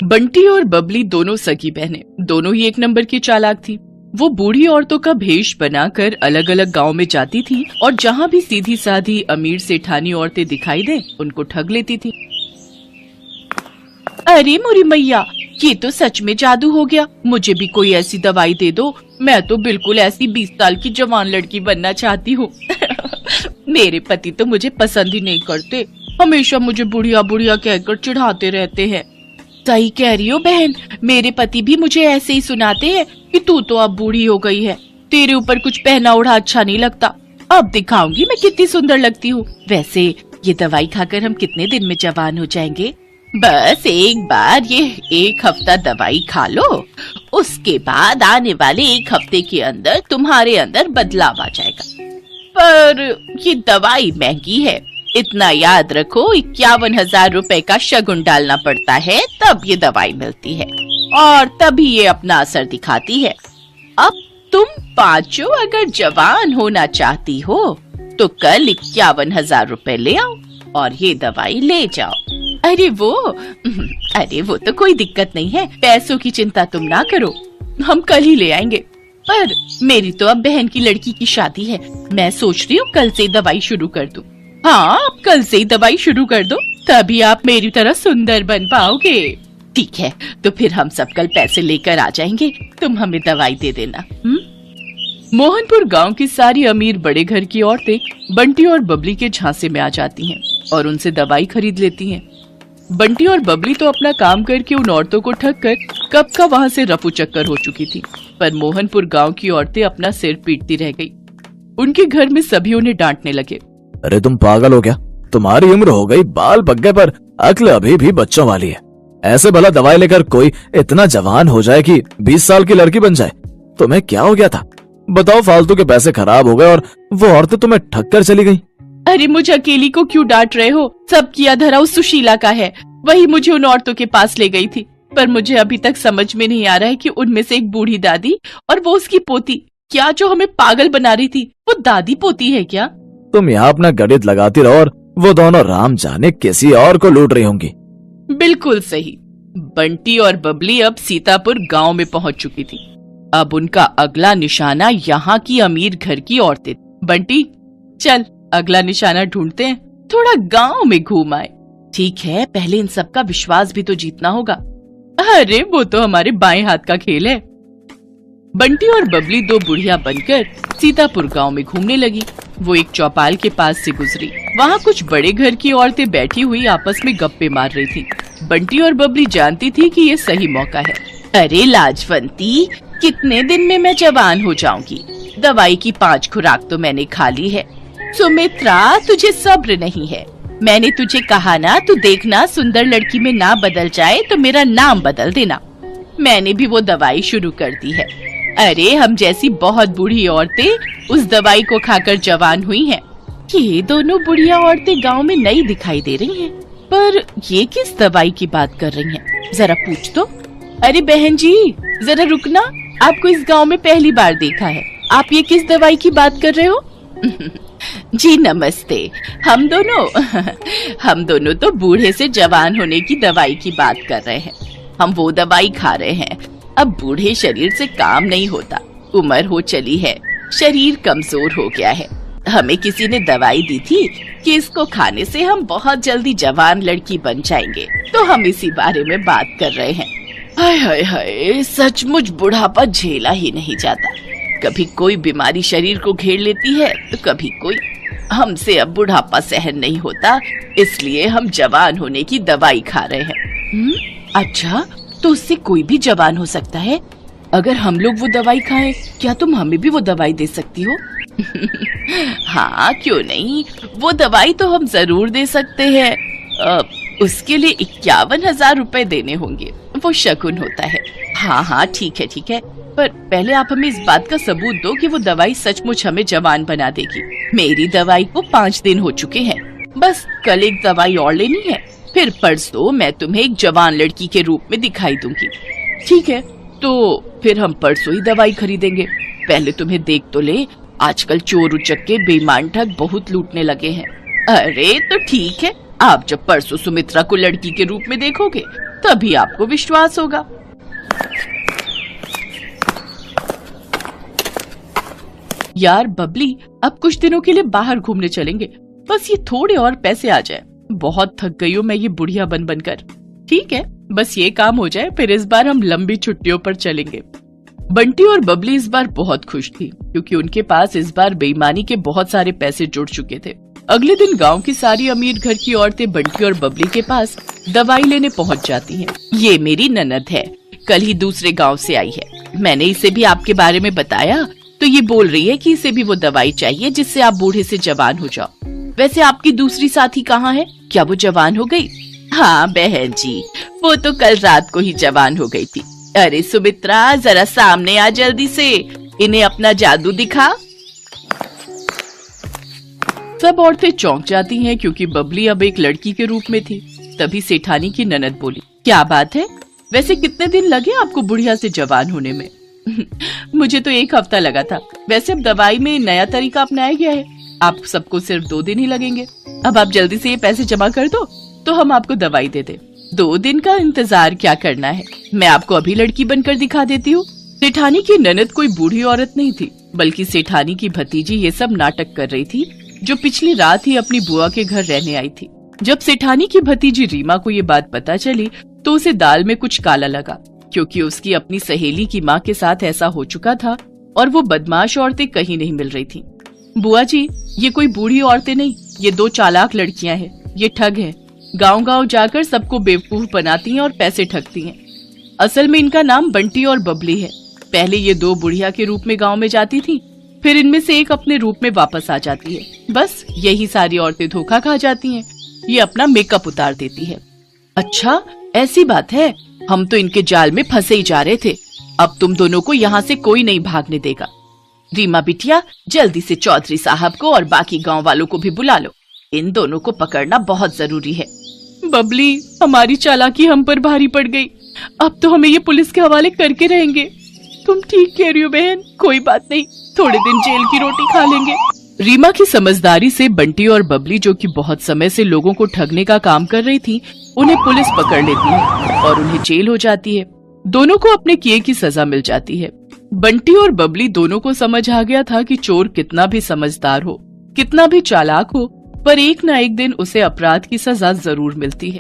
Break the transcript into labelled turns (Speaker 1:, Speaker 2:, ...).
Speaker 1: बंटी और बबली दोनों सगी बहनें, दोनों ही एक नंबर की चालाक थी। वो बूढ़ी औरतों का भेष बनाकर अलग अलग गांव में जाती थी और जहां भी सीधी साधी अमीर सेठानी औरतें दिखाई दें उनको ठग लेती थी। अरे मोरी मैया, ये तो सच में जादू हो गया। मुझे भी कोई ऐसी दवाई दे दो। मैं तो बिल्कुल ऐसी 20 साल की जवान लड़की बनना चाहती हूँ। मेरे पति तो मुझे पसंद ही नहीं करते, हमेशा मुझे बुढ़िया बुढ़िया कहकर चिढ़ाते रहते हैं। सही कह रही हो बहन, मेरे पति भी मुझे ऐसे ही सुनाते हैं कि तू तो अब बूढ़ी हो गई है, तेरे ऊपर कुछ पहना ओढ़ा अच्छा नहीं लगता। अब दिखाऊंगी मैं कितनी सुंदर लगती हूँ। वैसे ये दवाई खाकर हम कितने दिन में जवान हो जाएंगे? बस एक बार ये 1 हफ्ता दवाई खा लो, उसके बाद आने वाले 1 हफ्ते के अंदर तुम्हारे अंदर बदलाव आ जाएगा। पर ये दवाई महंगी है, इतना याद रखो, 51,000 रुपए का शगुन डालना पड़ता है तब ये दवाई मिलती है और तभी ये अपना असर दिखाती है। अब तुम पांचों अगर जवान होना चाहती हो तो कल 51,000 रुपए ले आओ और ये दवाई ले जाओ। अरे वो तो कोई दिक्कत नहीं है, पैसों की चिंता तुम ना करो, हम कल ही ले आएंगे। पर मेरी तो अब बहन की लड़की की शादी है, मैं सोच रही हूँ कल से दवाई शुरू कर दूं। हाँ, आप कल से ही दवाई शुरू कर दो, तभी आप मेरी तरह सुंदर बन पाओगे। ठीक है, तो फिर हम सब कल पैसे लेकर आ जाएंगे, तुम हमें दवाई दे देना। मोहनपुर गांव की सारी अमीर बड़े घर की औरतें बंटी और बबली के झांसे में आ जाती हैं और उनसे दवाई खरीद लेती हैं। बंटी और बबली तो अपना काम करके उन औरतों को ठग कर कब का वहाँ से रफू चक्कर हो चुकी थी, पर मोहनपुर गांव की औरतें अपना सिर पीटती रह गई। उनके घर में सभी उन्हें डांटने लगे।
Speaker 2: अरे तुम पागल हो क्या? तुम्हारी उम्र हो गई, बाल पक गए, पर अक्ल अभी भी बच्चों वाली है। ऐसे भला दवाई लेकर कोई इतना जवान हो जाए कि 20 साल की लड़की बन जाए? तुम्हें क्या हो गया था? बताओ, फालतू के पैसे खराब हो गए और वो औरतें तुम्हें ठग कर चली गई।
Speaker 1: अरे मुझे अकेली को क्यों डांट रहे हो? सब किया धरा उस सुशीला का है, वही मुझे उन औरतों के पास ले गई थी। पर मुझे अभी तक समझ में नहीं आ रहा है कि उनमें से एक बूढ़ी दादी और वो उसकी पोती, क्या जो हमें पागल बना रही थी वो दादी पोती है क्या?
Speaker 2: तुम यहाँ अपना गणित लगाती रहो और वो दोनों राम जाने किसी और को लूट रही होंगी।
Speaker 1: बिल्कुल सही। बंटी और बबली अब सीतापुर गांव में पहुंच चुकी थी। अब उनका अगला निशाना यहाँ की अमीर घर की औरतें। बंटी, चल अगला निशाना ढूंढते हैं, थोड़ा गांव में घूम आए। ठीक है, पहले इन सब का विश्वास भी तो जीतना होगा। अरे वो तो हमारे बाएं हाथ का खेल है। बंटी और बबली 2 बुढ़िया बनकर सीतापुर गांव में घूमने लगी। वो एक चौपाल के पास से गुजरी, वहाँ कुछ बड़े घर की औरतें बैठी हुई आपस में गप्पे मार रही थी। बंटी और बबली जानती थी कि ये सही मौका है। अरे लाजवंती, कितने दिन में मैं जवान हो जाऊंगी? दवाई की 5 खुराक तो मैंने खा ली है। सुमित्रा, तुझे सब्र नहीं है। मैंने तुझे कहा ना, तू देखना सुंदर लड़की में ना बदल जाए तो मेरा नाम बदल देना। मैंने भी वो दवाई शुरू कर दी है। अरे हम जैसी बहुत बूढ़ी औरतें उस दवाई को खाकर जवान हुई हैं। ये दोनों बुढ़िया औरतें गांव में नई दिखाई दे रही हैं, पर ये किस दवाई की बात कर रही हैं? जरा पूछ तो। अरे बहन जी, जरा रुकना, आपको इस गांव में पहली बार देखा है, आप ये किस दवाई की बात कर रहे हो? जी नमस्ते, हम दोनों तो बूढ़े से जवान होने की दवाई की बात कर रहे हैं। हम वो दवाई खा रहे हैं। अब बूढ़े शरीर से काम नहीं होता, उम्र हो चली है, शरीर कमजोर हो गया है। हमें किसी ने दवाई दी थी कि इसको खाने से हम बहुत जल्दी जवान लड़की बन जाएंगे, तो हम इसी बारे में बात कर रहे हैं। हाय हाय हाय, सचमुच बुढ़ापा झेला ही नहीं जाता। कभी कोई बीमारी शरीर को घेर लेती है तो कभी कोई। हमसे अब बुढ़ापा सहन नहीं होता, इसलिए हम जवान होने की दवाई खा रहे हैं। अच्छा, तो उससे कोई भी जवान हो सकता है? अगर हम लोग वो दवाई खाएं, क्या तुम हमें भी वो दवाई दे सकती हो? हाँ, क्यों नहीं, वो दवाई तो हम जरूर दे सकते हैं। उसके लिए 51,000 रुपए देने होंगे, वो शगुन होता है। हाँ, ठीक है, पर पहले आप हमें इस बात का सबूत दो कि वो दवाई सचमुच हमें जवान बना देगी। मेरी दवाई को 5 दिन हो चुके हैं, बस कल एक दवाई और लेनी है, फिर परसों मैं तुम्हें एक जवान लड़की के रूप में दिखाई दूंगी। ठीक है, तो फिर हम परसों ही दवाई खरीदेंगे। पहले तुम्हें देख तो ले, आजकल चोर उचक्के बेईमान ठग बहुत लूटने लगे हैं। अरे तो ठीक है, आप जब परसों सुमित्रा को लड़की के रूप में देखोगे तभी आपको विश्वास होगा। यार बबली, अब कुछ दिनों के लिए बाहर घूमने चलेंगे, बस ये थोड़े और पैसे आ जाए। बहुत थक गई हूँ मैं ये बुढ़िया बन बनकर। ठीक है, बस ये काम हो जाए, फिर इस बार हम लंबी छुट्टियों पर चलेंगे। बंटी और बबली इस बार बहुत खुश थी क्योंकि उनके पास इस बार बेईमानी के बहुत सारे पैसे जुड़ चुके थे। अगले दिन गांव की सारी अमीर घर की औरतें बंटी और बबली के पास दवाई लेने पहुंच जाती हैं। ये मेरी ननद है, कल ही दूसरे गांव से आई है। मैंने इसे भी आपके बारे में बताया तो ये बोल रही है कि इसे भी वो दवाई चाहिए जिससे आप बूढ़े से जवान हो जाओ। वैसे आपकी दूसरी साथी कहाँ है? क्या वो जवान हो गई? हाँ बहन जी, वो तो कल रात को ही जवान हो गई थी। अरे सुमित्रा, जरा सामने आ जल्दी से, इन्हें अपना जादू दिखा। सब औरतें चौंक जाती हैं क्योंकि बबली अब एक लड़की के रूप में थी। तभी सेठानी की ननद बोली, क्या बात है? वैसे कितने दिन लगे आपको बुढ़िया से जवान होने में? मुझे तो 1 हफ्ता लगा था। वैसे अब दवाई में नया तरीका अपनाया गया है, आप सबको सिर्फ 2 दिन ही लगेंगे। अब आप जल्दी से ये पैसे जमा कर दो तो हम आपको दवाई दे दे। 2 दिन का इंतजार क्या करना है, मैं आपको अभी लड़की बनकर दिखा देती हूँ। सेठानी की ननद कोई बूढ़ी औरत नहीं थी, बल्कि सेठानी की भतीजी ये सब नाटक कर रही थी, जो पिछली रात ही अपनी बुआ के घर रहने आई थी। जब सेठानी की भतीजी रीमा को ये बात पता चली तो उसे दाल में कुछ काला लगा, क्योंकि उसकी अपनी सहेली की माँ के साथ ऐसा हो चुका था और वो बदमाश औरतें कहीं नहीं मिल रही थी। बुआ जी, ये कोई बूढ़ी औरतें नहीं, ये 2 चालाक लड़कियां हैं। ये ठग हैं, गांव-गांव जाकर सबको बेवकूफ बनाती हैं और पैसे ठगती हैं। असल में इनका नाम बंटी और बबली है। पहले ये 2 बुढ़िया के रूप में गांव में जाती थी, फिर इनमें से एक अपने रूप में वापस आ जाती है। बस यही सारी औरतें धोखा खा जाती हैं। ये अपना मेकअप उतार देती है। अच्छा, ऐसी बात है, हम तो इनके जाल में फंसे ही जा रहे थे। अब तुम दोनों को यहाँ से कोई नहीं भागने देगा। रीमा बिटिया, जल्दी से चौधरी साहब को और बाकी गांव वालों को भी बुला लो, इन दोनों को पकड़ना बहुत जरूरी है। बबली, हमारी चालाकी हम पर भारी पड़ गई, अब तो हमें ये पुलिस के हवाले करके रहेंगे। तुम ठीक कह रही हो बहन, कोई बात नहीं, थोड़े दिन जेल की रोटी खा लेंगे। रीमा की समझदारी से बंटी और बबली, जो कि बहुत समय से लोगों को ठगने का काम कर रही थी, उन्हें पुलिस पकड़ लेती है और उन्हें जेल हो जाती है। दोनों को अपने किए की सजा मिल जाती है। बंटी और बबली दोनों को समझ आ गया था कि चोर कितना भी समझदार हो, कितना भी चालाक हो, पर एक न एक दिन उसे अपराध की सजा जरूर मिलती है।